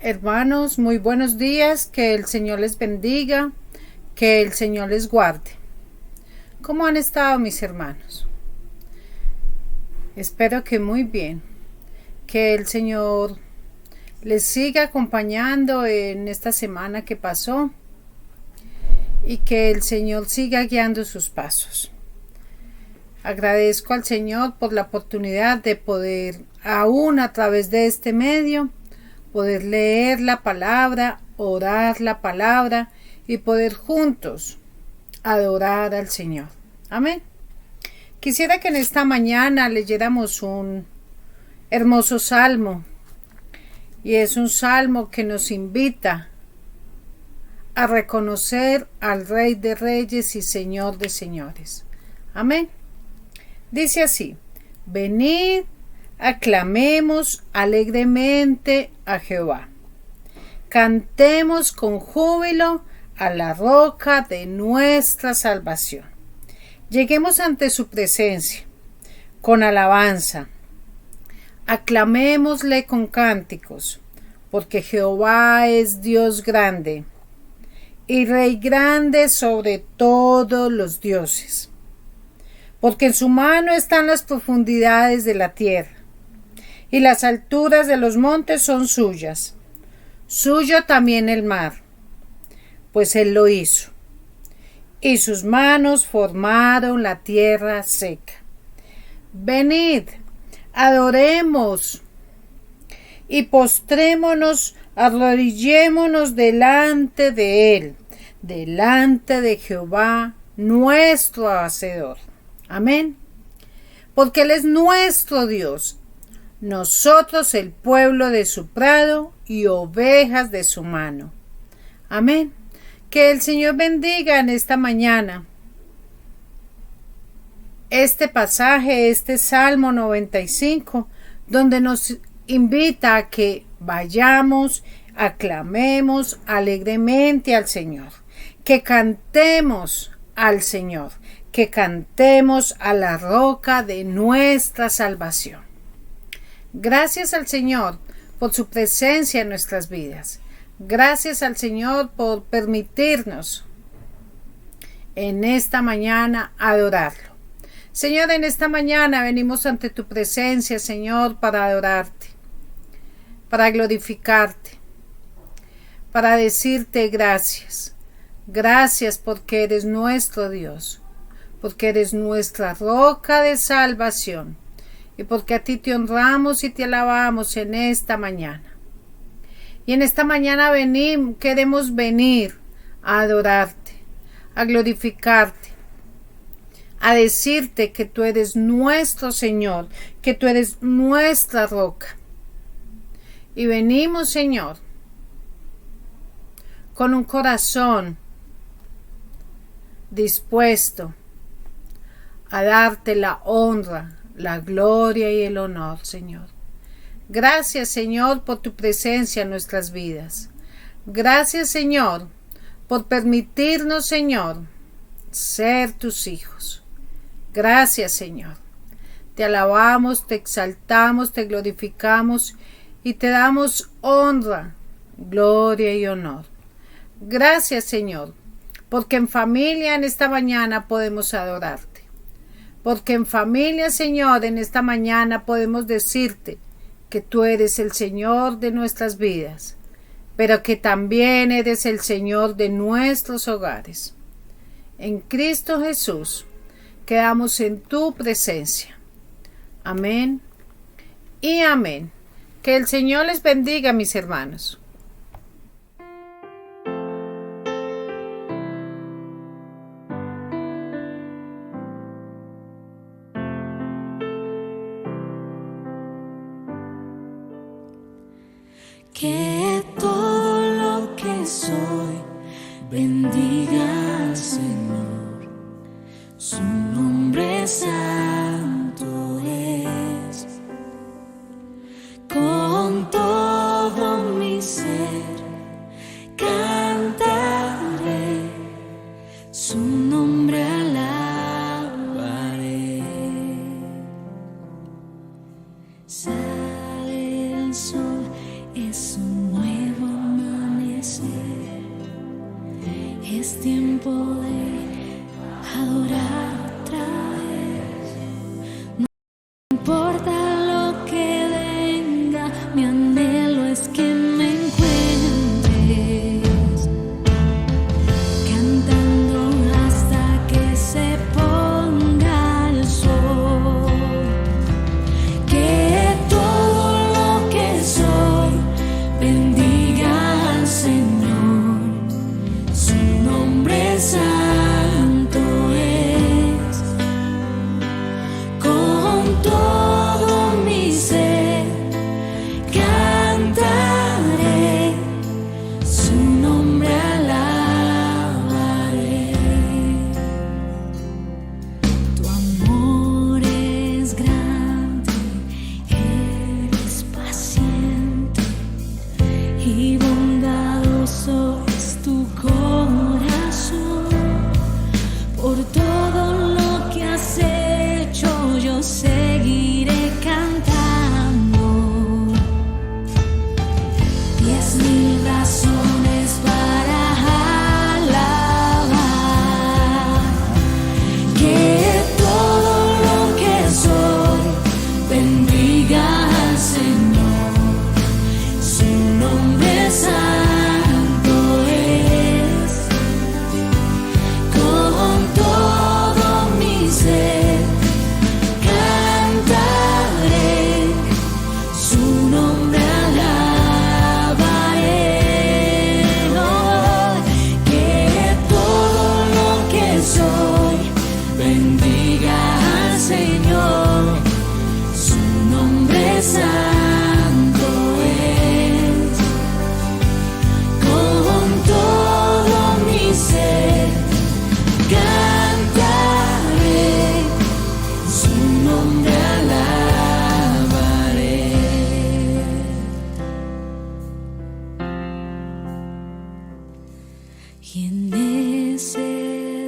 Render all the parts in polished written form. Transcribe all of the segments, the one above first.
Hermanos, muy buenos días, que el Señor les bendiga, que el Señor les guarde. ¿Cómo han estado mis hermanos? Espero que muy bien, que el Señor les siga acompañando en esta semana que pasó y que el Señor siga guiando sus pasos. Agradezco al Señor por la oportunidad de poder, aún a través de este medio, poder leer la palabra, orar la palabra y poder juntos adorar al Señor. Amén. Quisiera que en esta mañana leyéramos un hermoso salmo, y es un salmo que nos invita a reconocer al Rey de Reyes y Señor de Señores. Amén. Dice así: venid, aclamemos alegremente a Jehová. Cantemos con júbilo a la roca de nuestra salvación. Lleguemos ante su presencia con alabanza. Aclamémosle con cánticos, porque Jehová es Dios grande y Rey grande sobre todos los dioses. Porque en su mano están las profundidades de la tierra, y las alturas de los montes son suyas. Suyo también el mar, pues él lo hizo, y sus manos formaron la tierra seca. Venid, adoremos, y postrémonos, arrodillémonos delante de él, delante de Jehová, nuestro Hacedor. Amén. Porque él es nuestro Dios, nosotros el pueblo de su prado y ovejas de su mano. Amén. Que el Señor bendiga en esta mañana este pasaje, este Salmo 95, donde nos invita a que vayamos, aclamemos alegremente al Señor, que cantemos al Señor, que cantemos a la roca de nuestra salvación. Gracias al Señor por su presencia en nuestras vidas. Gracias al Señor por permitirnos en esta mañana adorarlo. Señor, en esta mañana venimos ante tu presencia, Señor, para adorarte, para glorificarte, para decirte gracias. Gracias porque eres nuestro Dios, porque eres nuestra roca de salvación y porque a ti te honramos y te alabamos en esta mañana. Y en esta mañana queremos venir a adorarte, a glorificarte, a decirte que tú eres nuestro Señor, que tú eres nuestra roca. Y venimos, Señor, con un corazón dispuesto a darte la honra, la gloria y el honor, Señor. Gracias, Señor, por tu presencia en nuestras vidas. Gracias, Señor, por permitirnos, Señor, ser tus hijos. Gracias, Señor. Te alabamos, te exaltamos, te glorificamos y te damos honra, gloria y honor. Gracias, Señor, porque en familia en esta mañana podemos adorarte. Porque en familia, Señor, en esta mañana podemos decirte que tú eres el Señor de nuestras vidas, pero que también eres el Señor de nuestros hogares. En Cristo Jesús quedamos en tu presencia. Amén y amén. Que el Señor les bendiga, mis hermanos. Que todo lo que soy bendiga al Señor, su nombre santo es. Con todo mi ser cantaré, su nombre alabaré. Sale el sol, es un nuevo importa lo que venga, mi anhelo es que me encuentres cantando hasta que se ponga el sol. Que todo lo que soy bendiga al Señor, su nombre santo es. Con todo mi ser cantaré, su nombre alabaré. Tu amor es grande, eres paciente y bondadoso es tu corazón. Por todo lo que has hecho yo seguiré cantando. 10,000 razones para alabar. Que todo lo que soy bendiga al Señor, su nombre santo es. Con todo mi ser cantaré, su nombre alabaré. Oh, que todo lo que soy bendiga al Señor, su nombre santo es. Con todo mi ser cantaré, su nombre alabaré. Y en ese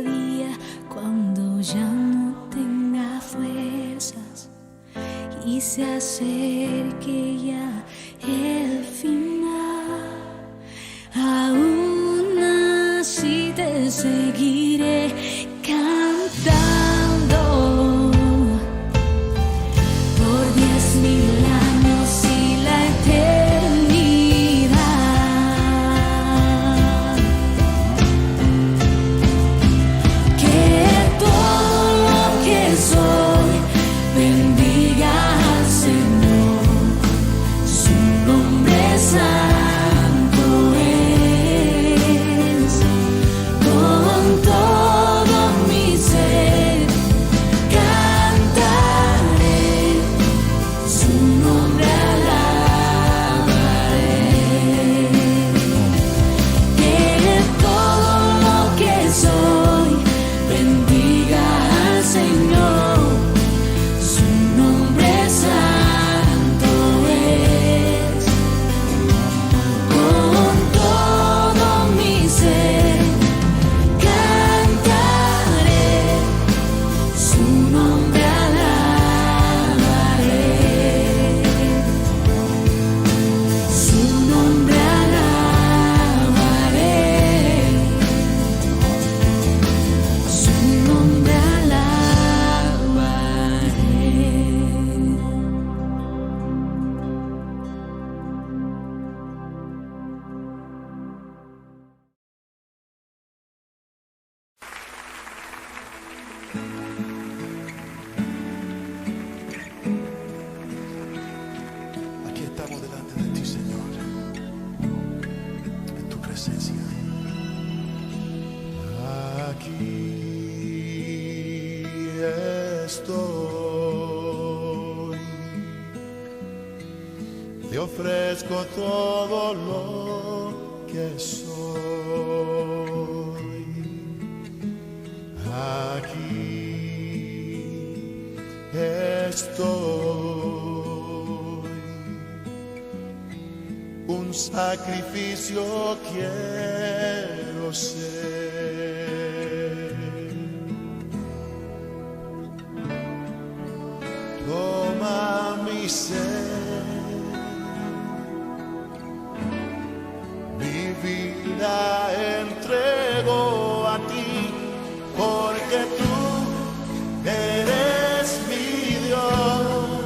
día, cuando ya no tenga fuerzas y se acerque ya el final, aún así te seguiré cantando por 10,000 años y la eternidad. Que todo lo que soy bendiga al Señor, su nombre santo es. Con todo mi ser cantaré, su nombre alabaré. Que todo lo que soy bendiga al Señor, su nombre santo es. Con todo mi ser cantaré, su nombre alabaré. Su nombre alabaré. Su nombre Aquí estamos delante de ti, Señor, en tu presencia. Aquí estoy, te ofrezco todo lo que soy. Aquí estoy, un sacrificio quiero ser. Toma mi ser, mi vida entrego a ti, porque tú eres mi Dios.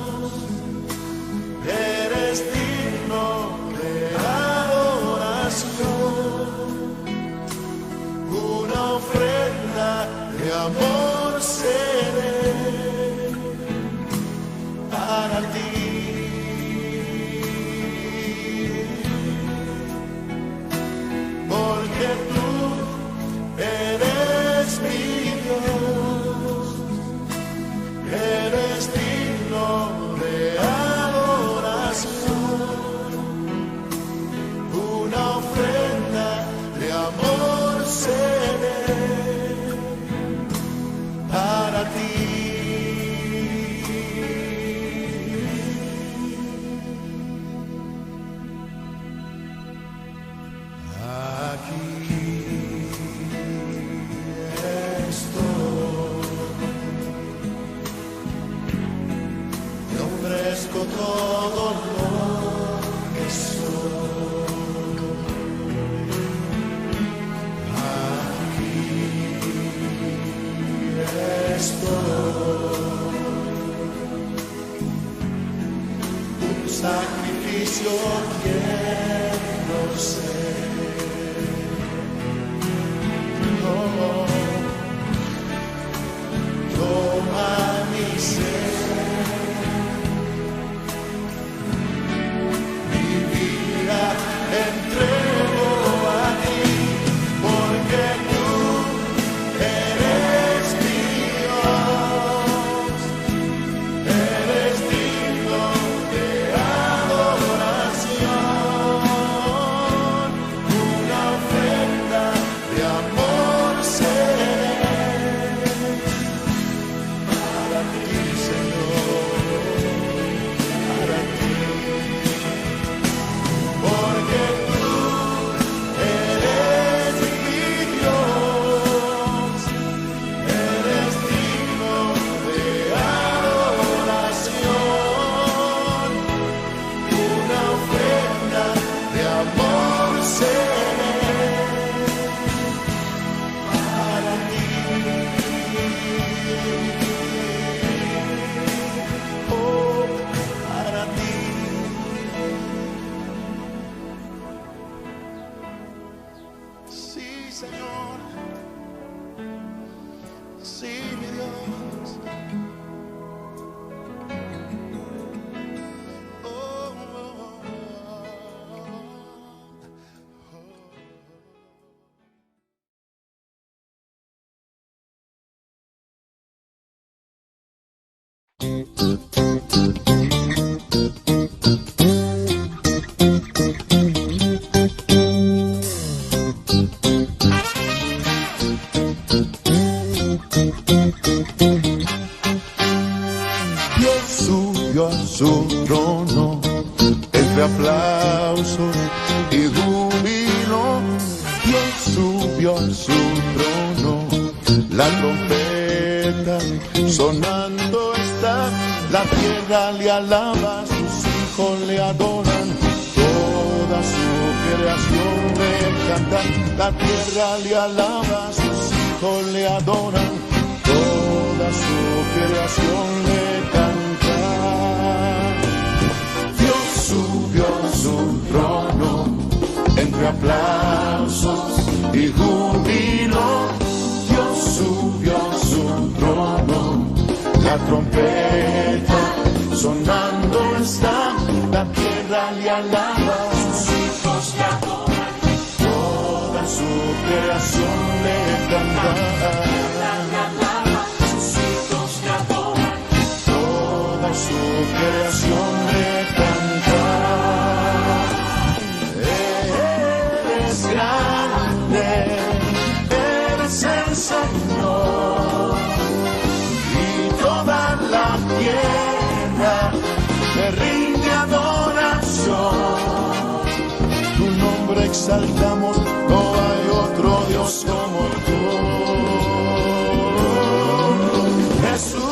estoy. Un sacrificio quiero ser. Oh, toma mi ser, mi vida entrego a ti, porque tú eres mi Dios, eres digno de adoración, una ofrenda de amor seré para ti, Señor, para ti, porque tú eres mi Dios, eres digno de adoración, una ofrenda de amor seré para ti, oh, para ti. Sí, Señor, sí, mi Dios. Oh, oh, oh, oh. Dios subió a su trono entre aplausos y júbilo. Dios subió a su trono, la trompeta sonando está, la tierra le alaba, sus hijos le adoran, toda su creación le canta, la tierra le alaba, sus hijos le adoran, toda su creación le canta. Dios subió a su trono entre aplausos y júbilo. Dios subió a su trono, la trompeta sonando está, la tierra le alaba, sus hijos le adoran, toda su creación le canta. Su creación le canta. Eres grande, eres el Señor, y toda la tierra te rinde adoración. Tu nombre exaltamos, no hay otro Dios como tú, Jesús.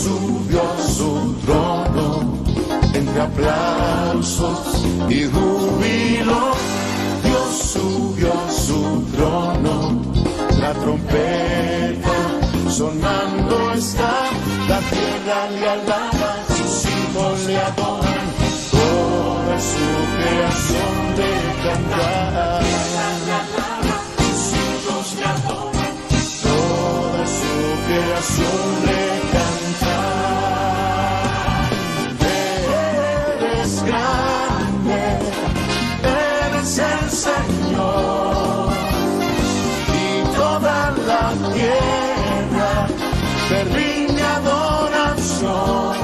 Subió a su trono entre aplausos y júbilo. Dios subió a su trono, la trompeta sonando está, la tierra le alaba, sus hijos le adoran, toda su creación le canta. Sus hijos le adoran, toda su creación le canta. Eres grande, eres el Señor, y toda la tierra te rinde adoración.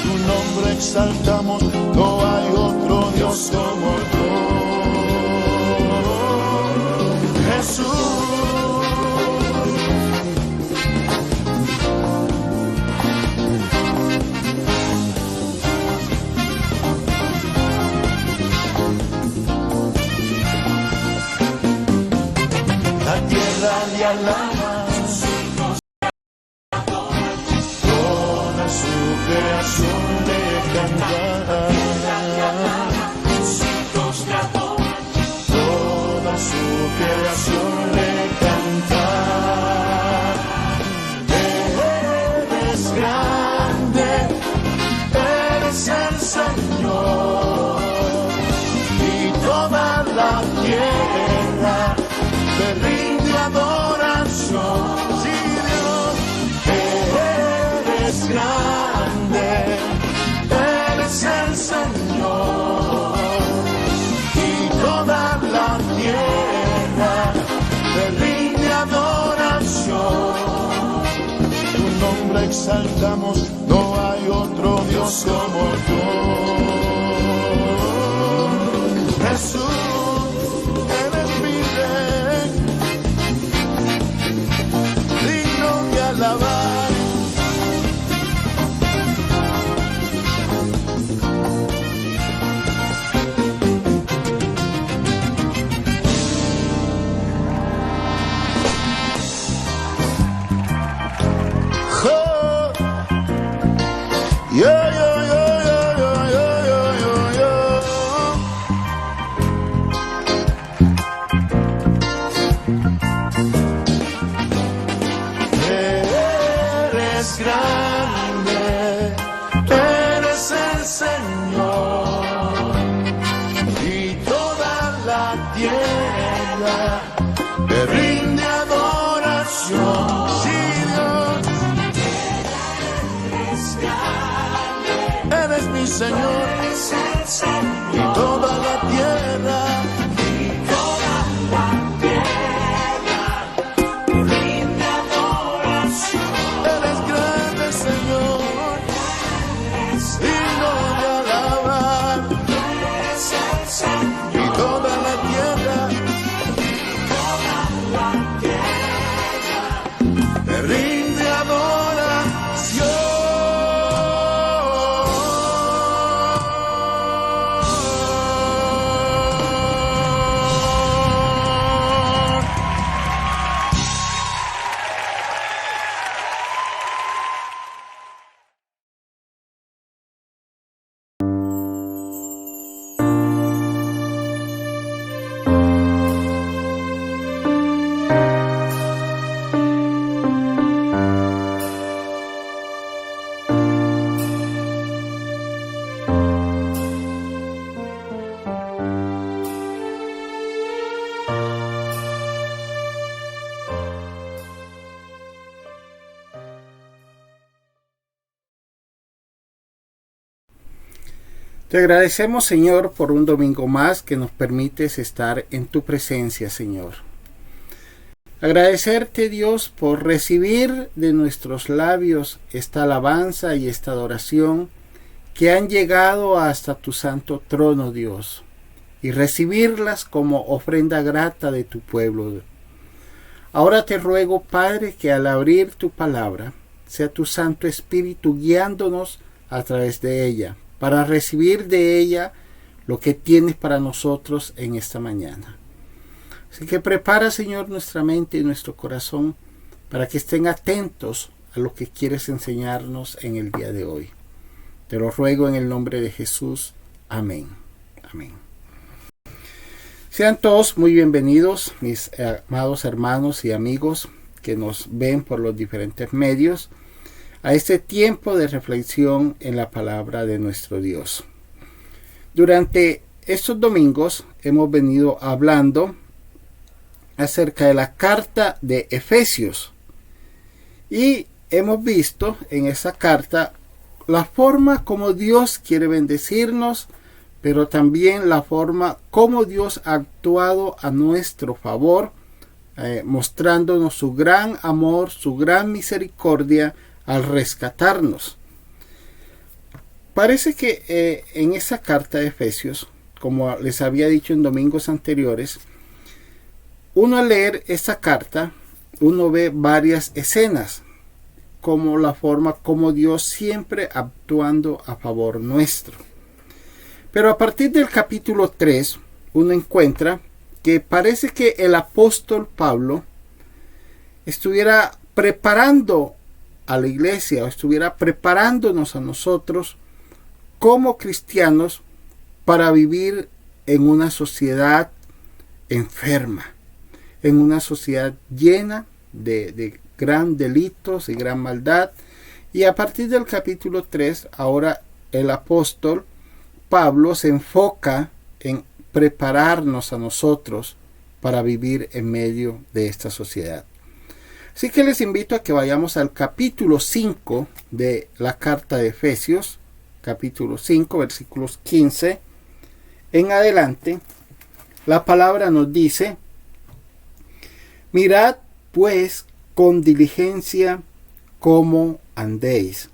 Tu nombre exaltamos, no hay otro Dios como tú, Jesús. La tierra le alaba, exaltamos, no hay otro Dios como tú. Jesús, eres mi rey, digno de alabar. Yo, yo, yo, yo, yo, yo, yo, yo, yo. Eres grande, eres el Señor, y toda la tierra te rinde adoración. Sí, Dios, eres mi Señor, y toda la tierra rinde adoración. Eres grande, Señor, digno de alabar, y toda la tierra te rinde adoración. Te agradecemos, Señor, por un domingo más que nos permites estar en tu presencia, Señor. Agradecerte, Dios, por recibir de nuestros labios esta alabanza y esta adoración que han llegado hasta tu santo trono, Dios, y recibirlas como ofrenda grata de tu pueblo. Ahora te ruego, Padre, que al abrir tu palabra, sea tu Santo Espíritu guiándonos a través de ella, para recibir de ella lo que tienes para nosotros en esta mañana. Así que prepara, Señor, nuestra mente y nuestro corazón para que estén atentos a lo que quieres enseñarnos en el día de hoy. Te lo ruego en el nombre de Jesús. Amén. Amén. Sean todos muy bienvenidos, mis amados hermanos y amigos que nos ven por los diferentes medios, a este tiempo de reflexión en la palabra de nuestro Dios. Durante estos domingos hemos venido hablando acerca de la carta de Efesios y hemos visto en esa carta la forma como Dios quiere bendecirnos, pero también la forma como Dios ha actuado a nuestro favor, mostrándonos su gran amor, su gran misericordia al rescatarnos. Parece que en esa carta de Efesios, como les había dicho en domingos anteriores, uno al leer esa carta, uno ve varias escenas, como la forma como Dios siempre actuando a favor nuestro. Pero a partir del capítulo 3, uno encuentra que parece que el apóstol Pablo estuviera preparando a la iglesia, o estuviera preparándonos a nosotros como cristianos para vivir en una sociedad enferma, en una sociedad llena de gran delitos y gran maldad. Y a partir del capítulo 3, ahora el apóstol Pablo se enfoca en prepararnos a nosotros para vivir en medio de esta sociedad. Así que les invito a que vayamos al capítulo 5 de la carta de Efesios, capítulo 5, versículos 15 en adelante. La palabra nos dice: mirad pues con diligencia cómo andéis,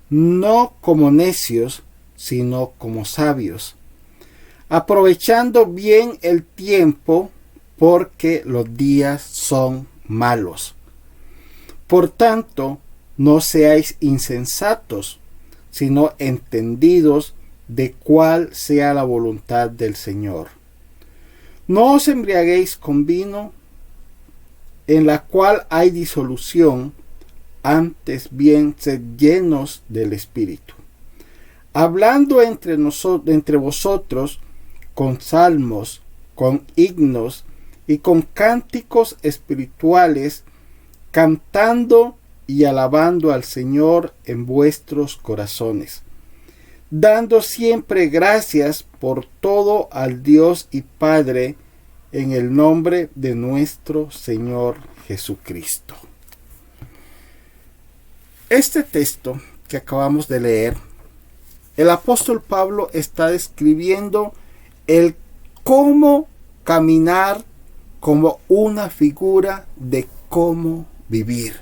no como necios, sino como sabios, aprovechando bien el tiempo, porque los días son malos. Por tanto, no seáis insensatos, sino entendidos de cuál sea la voluntad del Señor. No os embriaguéis con vino, en la cual hay disolución, antes bien sed llenos del Espíritu, hablando entre vosotros con salmos, con himnos y con cánticos espirituales, cantando y alabando al Señor en vuestros corazones, dando siempre gracias por todo al Dios y Padre, en el nombre de nuestro Señor Jesucristo. Este texto que acabamos de leer, el apóstol Pablo está describiendo el cómo caminar como una figura de cómo vivir.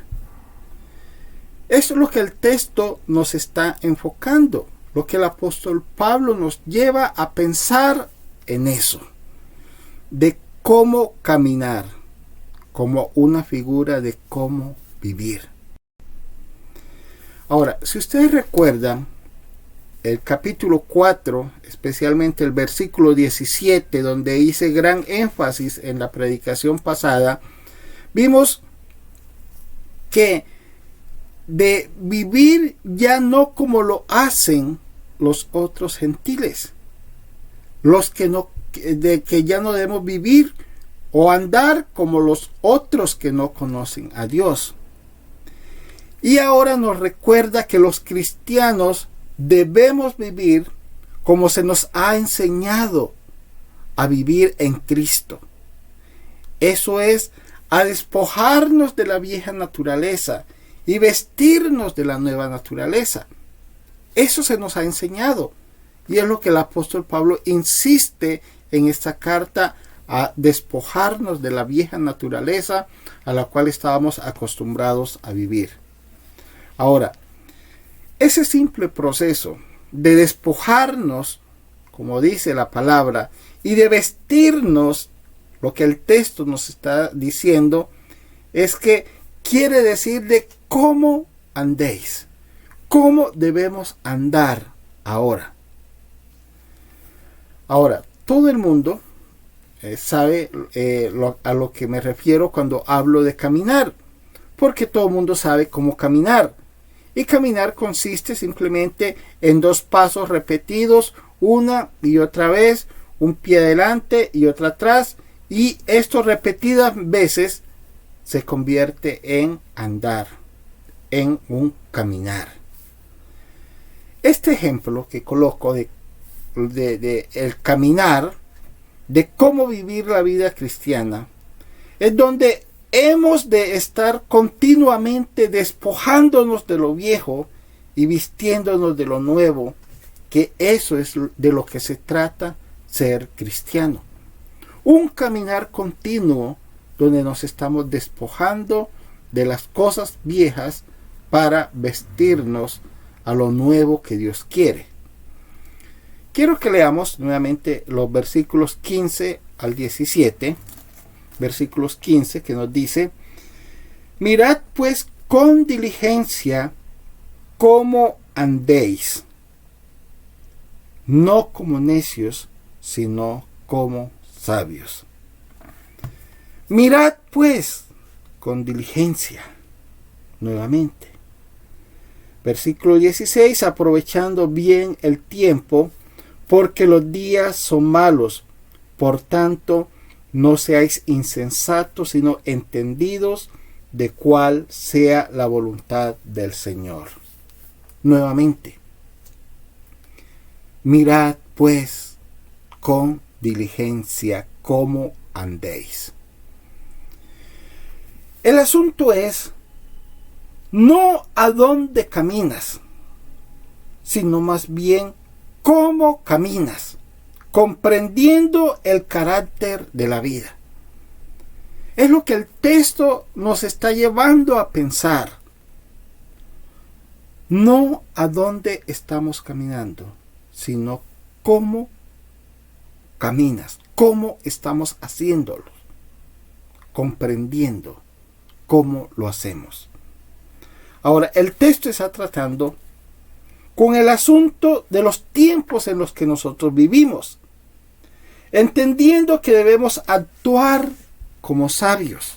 Eso es lo que el texto nos está enfocando, lo que el apóstol Pablo nos lleva a pensar en eso, de cómo caminar como una figura de cómo vivir. Ahora, si ustedes recuerdan, el capítulo 4, especialmente el versículo 17, donde hice gran énfasis en la predicación pasada, vimos que de vivir ya no como lo hacen los otros gentiles, los que ya no debemos vivir o andar como los otros que no conocen a Dios. Y ahora nos recuerda que los cristianos debemos vivir como se nos ha enseñado a vivir en Cristo. Eso es, a despojarnos de la vieja naturaleza y vestirnos de la nueva naturaleza. Eso se nos ha enseñado. Y es lo que el apóstol Pablo insiste en esta carta, a despojarnos de la vieja naturaleza a la cual estábamos acostumbrados a vivir. Ahora, ese simple proceso de despojarnos, como dice la palabra, y de vestirnos, lo que el texto nos está diciendo, es que quiere decir de cómo andéis, cómo debemos andar ahora. Ahora, todo el mundo sabe a lo que me refiero cuando hablo de caminar, porque todo el mundo sabe cómo caminar. Y caminar consiste simplemente en 2 pasos repetidos, una y otra vez, un pie adelante y otro atrás, y esto repetidas veces se convierte en andar, en un caminar. Este ejemplo que coloco de el caminar, de cómo vivir la vida cristiana, es donde hemos de estar continuamente despojándonos de lo viejo y vistiéndonos de lo nuevo, que eso es de lo que se trata ser cristiano. Un caminar continuo donde nos estamos despojando de las cosas viejas para vestirnos a lo nuevo que Dios quiere. Quiero que leamos nuevamente los versículos 15 al 17. Versículos 15, que nos dice: mirad pues con diligencia cómo andéis, no como necios, sino como sabios. Mirad pues con diligencia, nuevamente. Versículo 16, aprovechando bien el tiempo, porque los días son malos, por tanto, no seáis insensatos, sino entendidos de cuál sea la voluntad del Señor. Nuevamente, mirad pues con diligencia cómo andéis. El asunto es no a dónde caminas, sino más bien cómo caminas, comprendiendo el carácter de la vida. Es lo que el texto nos está llevando a pensar. no a dónde estamos caminando, sino cómo caminas, cómo estamos haciéndolo, comprendiendo cómo lo hacemos. Ahora, el texto está tratando con el asunto de los tiempos en los que nosotros vivimos, entendiendo que debemos actuar como sabios,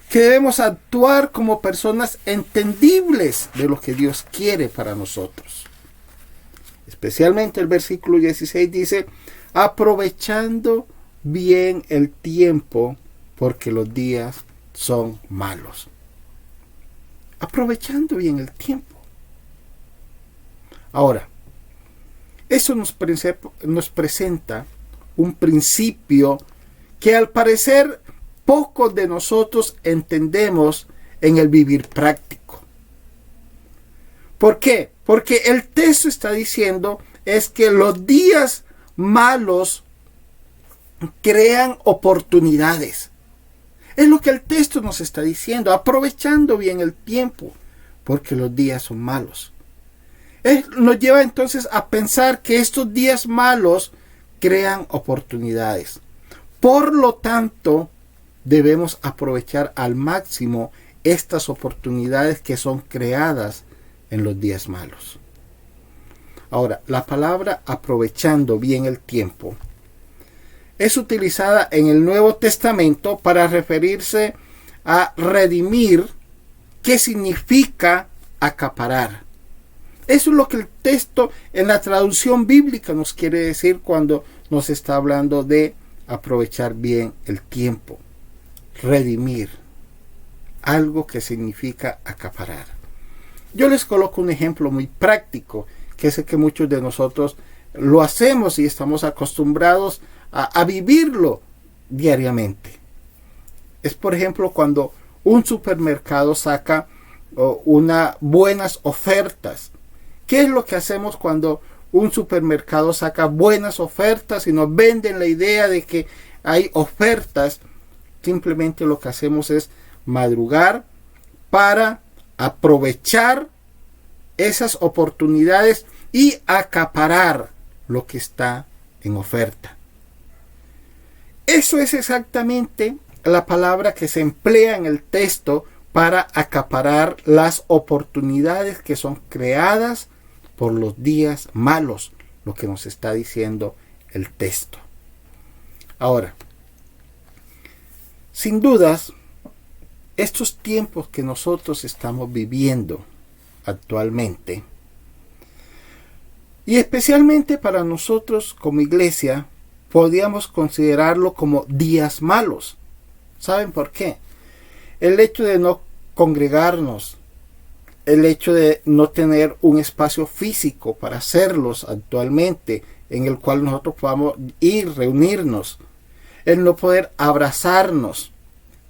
que debemos actuar como personas entendibles de lo que Dios quiere para nosotros. Especialmente el versículo 16 dice, aprovechando bien el tiempo, porque los días son malos. Aprovechando bien el tiempo. Ahora, eso nos presenta un principio que al parecer pocos de nosotros entendemos en el vivir práctico. ¿Por qué? Porque el texto está diciendo es que los días malos crean oportunidades. Es lo que el texto nos está diciendo, aprovechando bien el tiempo, porque los días son malos. Nos lleva entonces a pensar que estos días malos crean oportunidades. Por lo tanto, debemos aprovechar al máximo estas oportunidades que son creadas en los días malos. Ahora, la palabra aprovechando bien el tiempo es utilizada en el Nuevo Testamento para referirse a redimir, que significa acaparar. Eso es lo que el texto en la traducción bíblica nos quiere decir cuando nos está hablando de aprovechar bien el tiempo. Redimir, algo que significa acaparar. Yo les coloco un ejemplo muy práctico, que es el que muchos de nosotros lo hacemos y estamos acostumbrados a vivirlo diariamente. Es por ejemplo cuando un supermercado saca unas buenas ofertas. ¿Qué es lo que hacemos cuando un supermercado saca buenas ofertas y nos venden la idea de que hay ofertas? Simplemente lo que hacemos es madrugar para aprovechar esas oportunidades y acaparar lo que está en oferta. Eso es exactamente la palabra que se emplea en el texto para acaparar las oportunidades que son creadas por los días malos, lo que nos está diciendo el texto. Ahora, sin dudas, estos tiempos que nosotros estamos viviendo actualmente, y especialmente para nosotros como iglesia, podríamos considerarlo como días malos. ¿Saben por qué? El hecho de no congregarnos, el hecho de no tener un espacio físico para hacerlos actualmente, en el cual nosotros podamos ir, reunirnos, el no poder abrazarnos,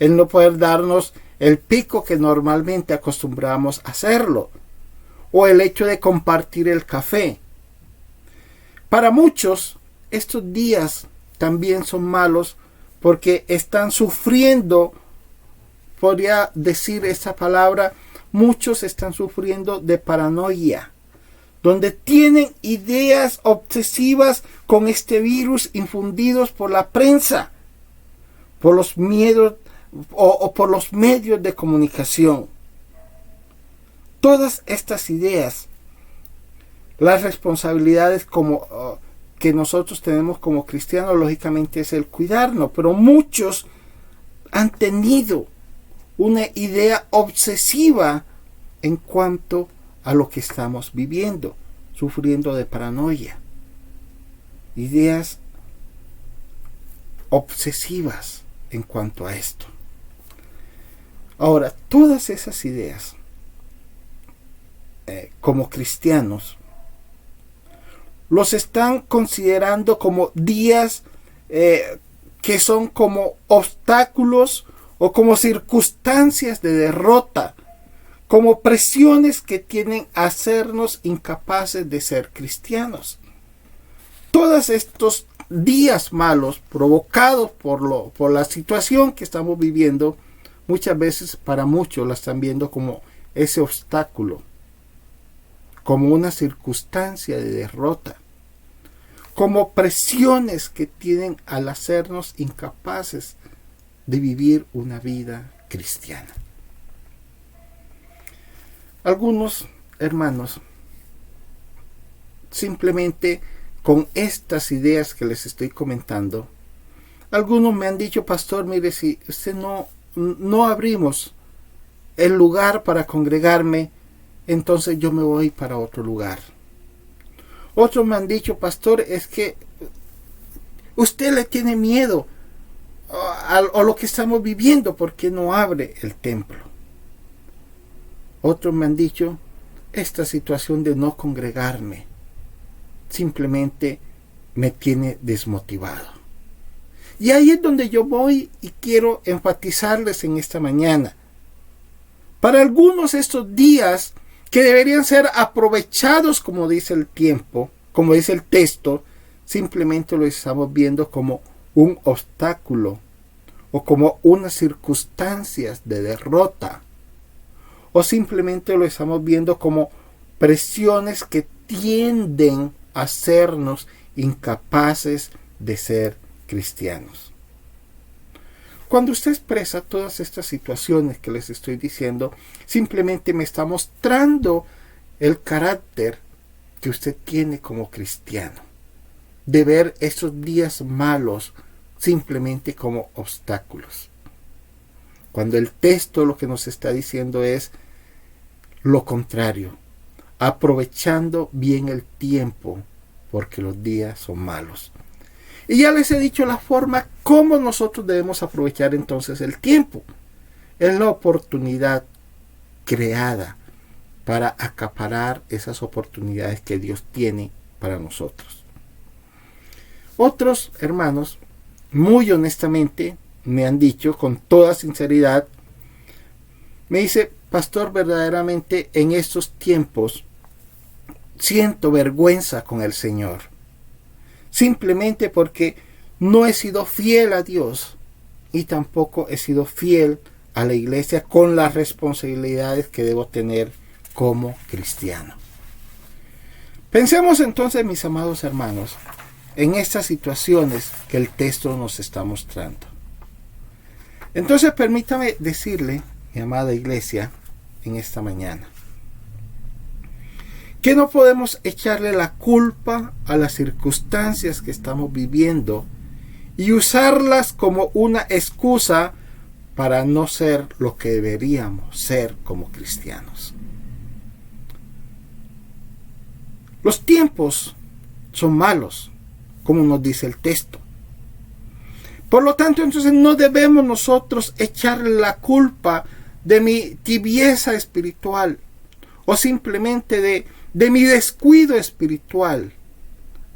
el no poder darnos el pico que normalmente acostumbramos a hacerlo, o el hecho de compartir el café. Para muchos, estos días también son malos porque están sufriendo, podría decir esa palabra, muchos están sufriendo de paranoia, donde tienen ideas obsesivas con este virus infundidos por la prensa, por los miedos o por los medios de comunicación. Todas estas ideas, las responsabilidades que nosotros tenemos como cristianos, lógicamente es el cuidarnos, pero muchos han tenido una idea obsesiva en cuanto a lo que estamos viviendo, sufriendo de paranoia, ideas obsesivas en cuanto a esto. Ahora, todas esas ideas, como cristianos, los están considerando como días que son como obstáculos o como circunstancias de derrota, como presiones que tienen a hacernos incapaces de ser cristianos. Todos estos días malos provocados por la situación que estamos viviendo, muchas veces para muchos la están viendo como ese obstáculo como una circunstancia de derrota, como presiones que tienen al hacernos incapaces de vivir una vida cristiana. Algunos hermanos, simplemente con estas ideas que les estoy comentando, algunos me han dicho: pastor, mire, si usted no abrimos el lugar para congregarme, entonces yo me voy para otro lugar. Otros me han dicho: pastor, es que usted le tiene miedo a lo que estamos viviendo, porque no abre el templo. Otros me han dicho: esta situación de no congregarme simplemente me tiene desmotivado. Y ahí es donde yo voy y quiero enfatizarles en esta mañana. Para algunos estos días que deberían ser aprovechados, como dice el tiempo, como dice el texto, simplemente lo estamos viendo como un obstáculo o como unas circunstancias de derrota, o simplemente lo estamos viendo como presiones que tienden a hacernos incapaces de ser cristianos. Cuando usted expresa todas estas situaciones que les estoy diciendo, simplemente me está mostrando el carácter que usted tiene como cristiano, de ver esos días malos simplemente como obstáculos. Cuando el texto lo que nos está diciendo es lo contrario, aprovechando bien el tiempo, porque los días son malos. Y ya les he dicho la forma como nosotros debemos aprovechar entonces el tiempo. Es la oportunidad creada para acaparar esas oportunidades que Dios tiene para nosotros. Otros hermanos, muy honestamente, me han dicho con toda sinceridad, me dice: pastor, verdaderamente en estos tiempos siento vergüenza con el Señor. Simplemente porque no he sido fiel a Dios y tampoco he sido fiel a la iglesia con las responsabilidades que debo tener como cristiano. Pensemos entonces, mis amados hermanos, en estas situaciones que el texto nos está mostrando. Entonces permítame decirle, mi amada iglesia, en esta mañana, que no podemos echarle la culpa a las circunstancias que estamos viviendo y usarlas como una excusa para no ser lo que deberíamos ser como cristianos. Los tiempos son malos, como nos dice el texto. Por lo tanto, entonces no debemos nosotros echarle la culpa de mi tibieza espiritual o simplemente de mi descuido espiritual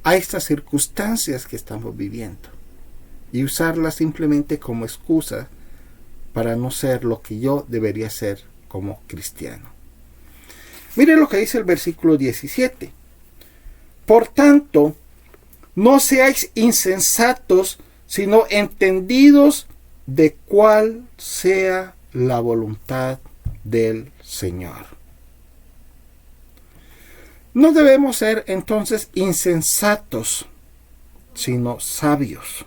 a estas circunstancias que estamos viviendo y usarlas simplemente como excusa para no ser lo que yo debería ser como cristiano. Miren lo que dice el versículo 17. Por tanto, no seáis insensatos, sino entendidos de cuál sea la voluntad del Señor. No debemos ser entonces insensatos, sino sabios,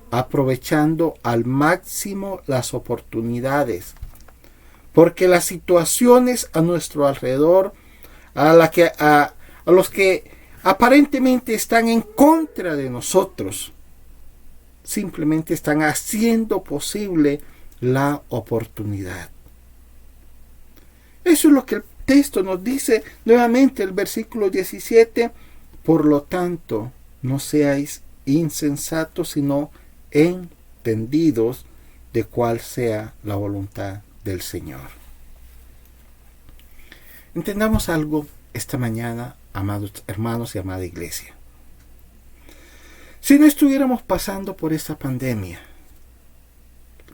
aprovechando al máximo las oportunidades, porque las situaciones a nuestro alrededor, a los que aparentemente están en contra de nosotros, simplemente están haciendo posible la oportunidad. Eso es lo que el texto nos dice nuevamente, el versículo 17. Por lo tanto, no seáis insensatos, sino entendidos de cuál sea la voluntad del Señor. Entendamos algo esta mañana, amados hermanos y amada iglesia. Si no estuviéramos pasando por esta pandemia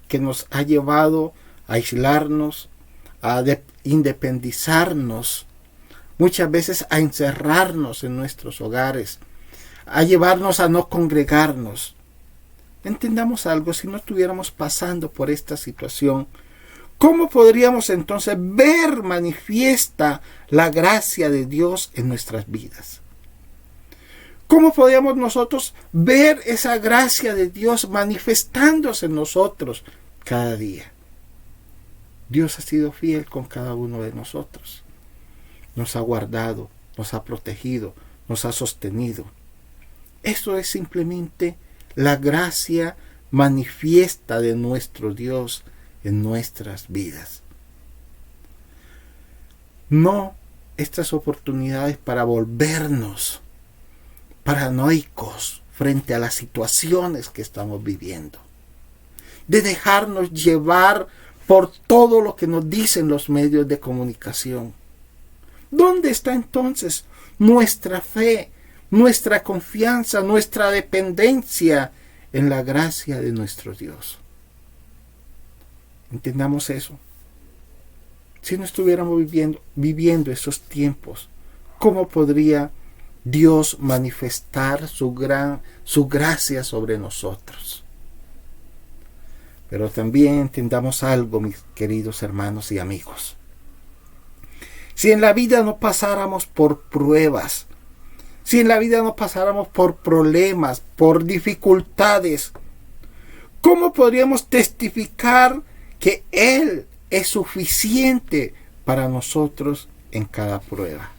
que nos ha llevado a aislarnos, a independizarnos, muchas veces a encerrarnos en nuestros hogares, a llevarnos a no congregarnos. Entendamos algo, si no estuviéramos pasando por esta situación, ¿Cómo podríamos entonces ver manifiesta la gracia de Dios en nuestras vidas? ¿Cómo podríamos nosotros ver esa gracia de Dios manifestándose en nosotros cada día? Dios ha sido fiel con cada uno de nosotros. Nos ha guardado, nos ha protegido, nos ha sostenido. Eso es simplemente la gracia manifiesta de nuestro Dios en nuestras vidas. No estas oportunidades para volvernos paranoicos frente a las situaciones que estamos viviendo, de dejarnos llevar por todo lo que nos dicen los medios de comunicación. ¿Dónde está entonces nuestra fe, nuestra confianza, nuestra dependencia en la gracia de nuestro Dios? Entendamos eso. Si no estuviéramos viviendo esos tiempos, ¿cómo podría Dios manifestar su gracia sobre nosotros? Pero también entendamos algo, mis queridos hermanos y amigos. Si en la vida no pasáramos por pruebas, si en la vida no pasáramos por problemas, por dificultades, ¿cómo podríamos testificar que Él es suficiente para nosotros en cada prueba?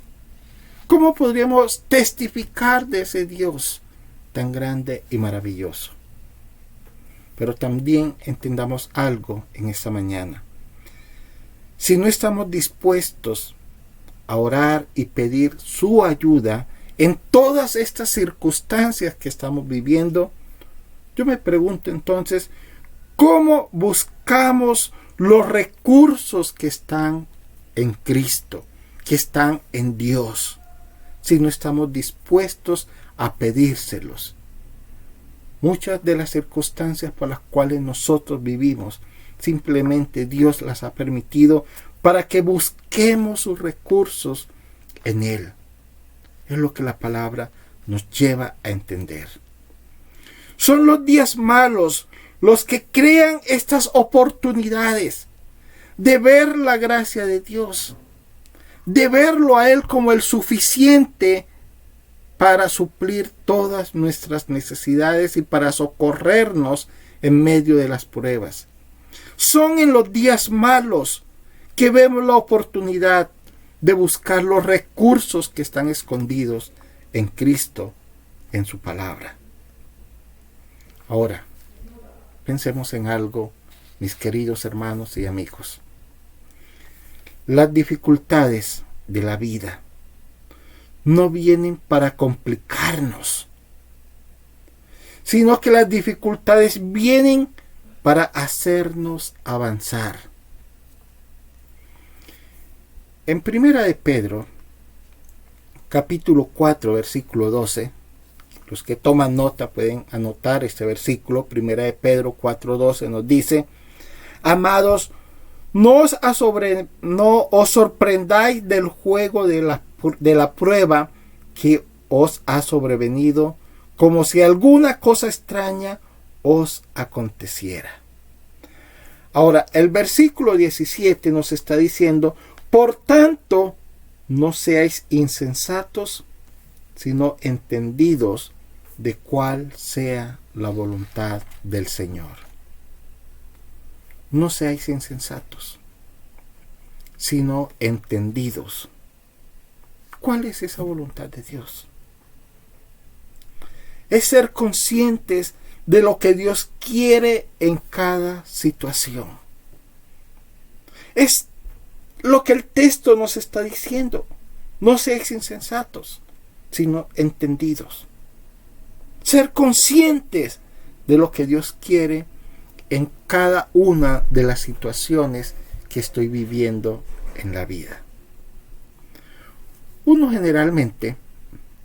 ¿Cómo podríamos testificar de ese Dios tan grande y maravilloso? Pero también entendamos algo en esta mañana. Si no estamos dispuestos a orar y pedir su ayuda en todas estas circunstancias que estamos viviendo, yo me pregunto entonces, ¿cómo buscamos los recursos que están en Cristo, que están en Dios, si no estamos dispuestos a pedírselos? Muchas de las circunstancias por las cuales nosotros vivimos, simplemente Dios las ha permitido para que busquemos sus recursos en Él. Es lo que la palabra nos lleva a entender. Son los días malos los que crean estas oportunidades de ver la gracia de Dios, de verlo a Él como el suficiente para suplir todas nuestras necesidades y para socorrernos en medio de las pruebas. Son en los días malos que vemos la oportunidad de buscar los recursos que están escondidos en Cristo, en su palabra. Ahora, pensemos en algo, mis queridos hermanos y amigos. Las dificultades de la vida no vienen para complicarnos, sino que las dificultades vienen para hacernos avanzar. En Primera de Pedro, capítulo 4, versículo 12, los que toman nota pueden anotar este versículo. Primera de Pedro 4:12 nos dice: amados, no os sorprendáis del juego de la prueba que os ha sobrevenido, como si alguna cosa extraña os aconteciera. Ahora, el versículo 17 nos está diciendo: por tanto, no seáis insensatos, sino entendidos de cuál sea la voluntad del Señor. No seáis insensatos, sino entendidos. ¿Cuál es esa voluntad de Dios? Es ser conscientes de lo que Dios quiere en cada situación. Es lo que el texto nos está diciendo. No seáis insensatos, sino entendidos. Ser conscientes de lo que Dios quiere en cada una de las situaciones que estoy viviendo en la vida. Uno generalmente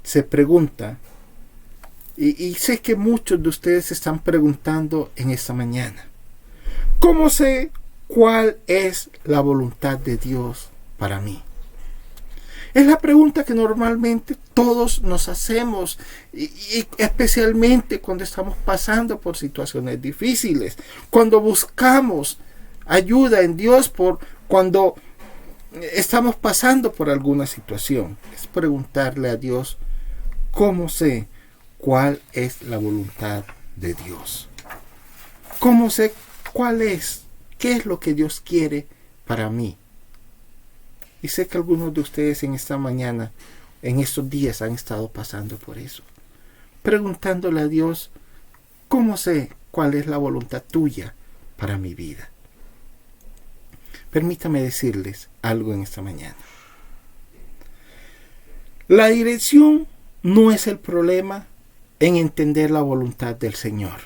se pregunta, y sé que muchos de ustedes se están preguntando en esta mañana: ¿cómo sé cuál es la voluntad de Dios para mí? Es la pregunta que normalmente todos nos hacemos, y especialmente cuando estamos pasando por situaciones difíciles, cuando buscamos ayuda en Dios por cuando estamos pasando por alguna situación. Es preguntarle a Dios, ¿cómo sé cuál es la voluntad de Dios? ¿Cómo sé cuál es? ¿Qué es lo que Dios quiere para mí? Y sé que algunos de ustedes en esta mañana, en estos días, han estado pasando por eso. Preguntándole a Dios, ¿cómo sé cuál es la voluntad tuya para mi vida? Permítame decirles algo en esta mañana. La dirección no es el problema en entender la voluntad del Señor.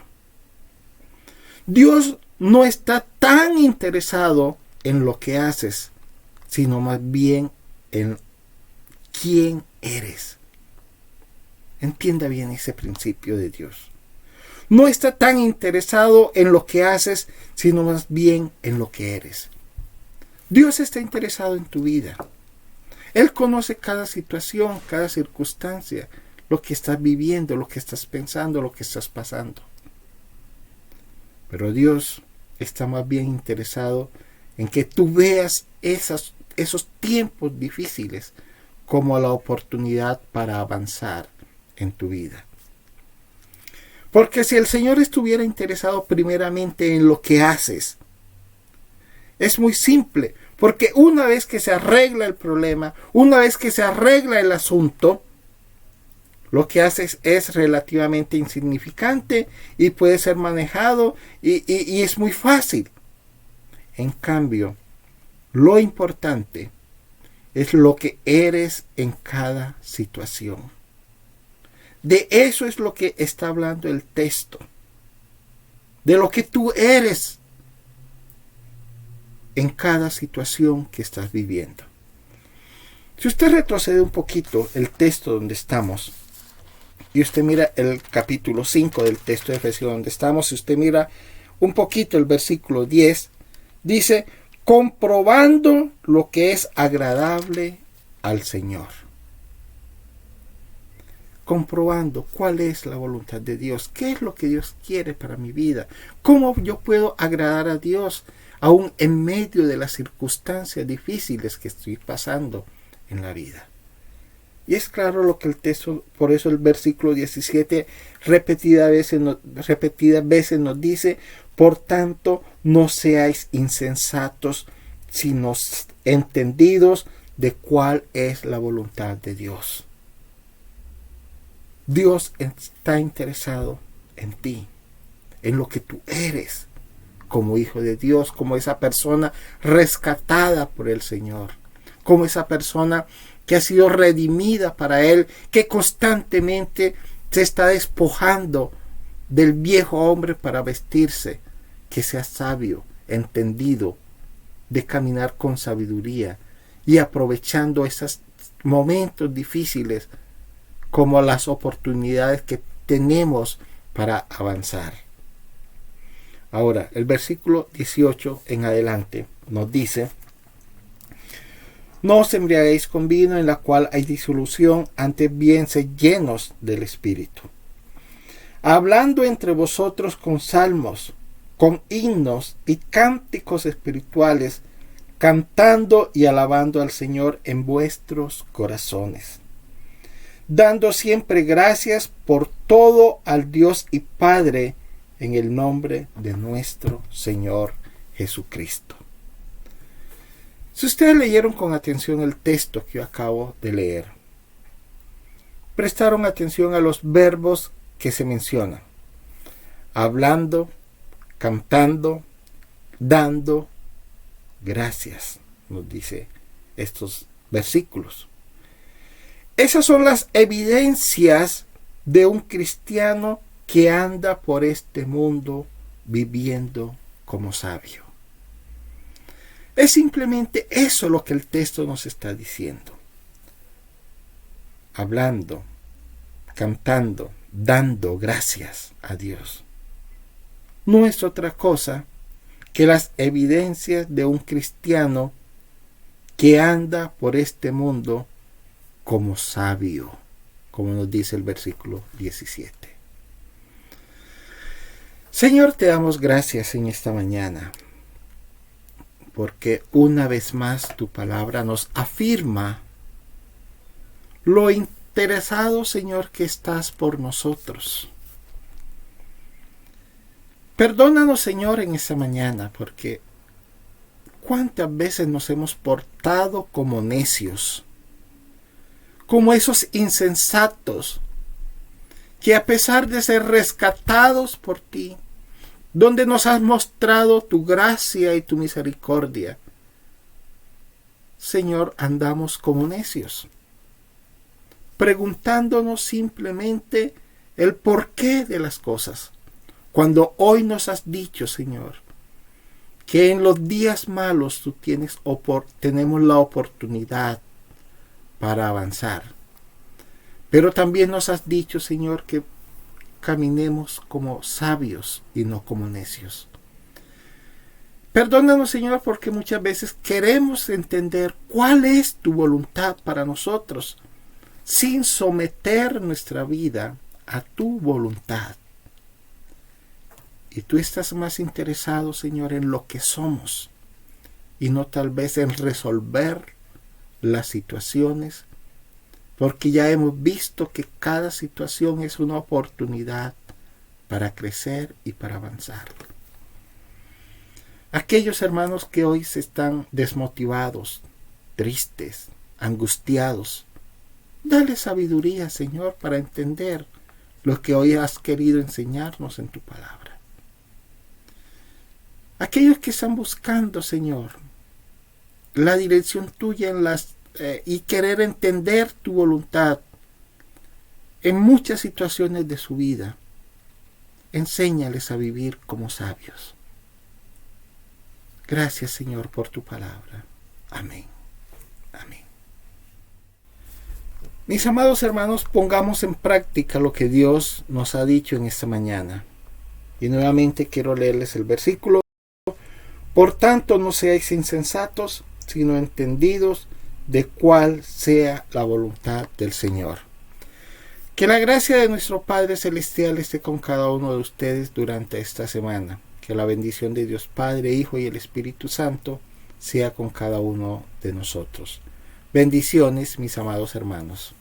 Dios no está tan interesado en lo que haces, sino más bien en quién eres. Entienda bien ese principio de Dios. No está tan interesado en lo que haces, sino más bien en lo que eres. Dios está interesado en tu vida. Él conoce cada situación, cada circunstancia, lo que estás viviendo, lo que estás pensando, lo que estás pasando. Pero Dios está más bien interesado en que tú veas esos tiempos difíciles como la oportunidad para avanzar en tu vida. Porque si el Señor estuviera interesado primeramente en lo que haces, es muy simple, porque una vez que se arregla el problema, una vez que se arregla el asunto, lo que haces es relativamente insignificante y puede ser manejado y es muy fácil. En cambio, lo importante es lo que eres en cada situación. De eso es lo que está hablando el texto. De lo que tú eres en cada situación que estás viviendo. Si usted retrocede un poquito el texto donde estamos, y usted mira el capítulo 5 del texto de Efesios donde estamos, si usted mira un poquito el versículo 10, dice, comprobando lo que es agradable al Señor. Comprobando cuál es la voluntad de Dios, qué es lo que Dios quiere para mi vida, cómo yo puedo agradar a Dios aún en medio de las circunstancias difíciles que estoy pasando en la vida. Y es claro lo que el texto, por eso el versículo 17 repetidas veces nos dice, por tanto no seáis insensatos, sino entendidos de cuál es la voluntad de Dios. Dios está interesado en ti, en lo que tú eres como hijo de Dios, como esa persona rescatada por el Señor, como esa persona que ha sido redimida para Él, que constantemente se está despojando del viejo hombre para vestirse, que sea sabio, entendido, de caminar con sabiduría y aprovechando esos momentos difíciles como las oportunidades que tenemos para avanzar. Ahora, el versículo 18 en adelante nos dice, no os embriaguéis con vino en la cual hay disolución, antes bien sed llenos del Espíritu, hablando entre vosotros con salmos, con himnos y cánticos espirituales, cantando y alabando al Señor en vuestros corazones, dando siempre gracias por todo al Dios y Padre, en el nombre de nuestro Señor Jesucristo. Si ustedes leyeron con atención el texto que yo acabo de leer, prestaron atención a los verbos que se mencionan, hablando, cantando, dando gracias, nos dice estos versículos. Esas son las evidencias de un cristiano que anda por este mundo viviendo como sabio. Es simplemente eso lo que el texto nos está diciendo. Hablando, cantando, dando gracias a Dios. No es otra cosa que las evidencias de un cristiano que anda por este mundo como sabio, como nos dice el versículo 17. Señor, te damos gracias en esta mañana, porque una vez más tu palabra nos afirma lo interesado, Señor, que estás por nosotros. Perdónanos, Señor, en esta mañana, porque cuántas veces nos hemos portado como necios, como esos insensatos, que a pesar de ser rescatados por ti, donde nos has mostrado tu gracia y tu misericordia, Señor, andamos como necios, preguntándonos simplemente el porqué de las cosas, cuando hoy nos has dicho, Señor, que en los días malos tú tenemos la oportunidad para avanzar. Pero también nos has dicho, Señor, que caminemos como sabios y no como necios. Perdónanos, Señor, porque muchas veces queremos entender cuál es tu voluntad para nosotros, sin someter nuestra vida a tu voluntad. Y tú estás más interesado, Señor, en lo que somos y no tal vez en resolver las situaciones, porque ya hemos visto que cada situación es una oportunidad para crecer y para avanzar. Aquellos hermanos que hoy se están desmotivados, tristes, angustiados, dale sabiduría, Señor, para entender lo que hoy has querido enseñarnos en tu palabra. Aquellos que están buscando, Señor, la dirección tuya y querer entender tu voluntad en muchas situaciones de su vida, enséñales a vivir como sabios. Gracias, Señor, por tu palabra. Amén. Amén. Mis amados hermanos, pongamos en práctica lo que Dios nos ha dicho en esta mañana. Y nuevamente quiero leerles el versículo. Por tanto, no seáis insensatos, sino entendidos de cuál sea la voluntad del Señor. Que la gracia de nuestro Padre Celestial esté con cada uno de ustedes durante esta semana. Que la bendición de Dios Padre, Hijo y el Espíritu Santo sea con cada uno de nosotros. Bendiciones, mis amados hermanos.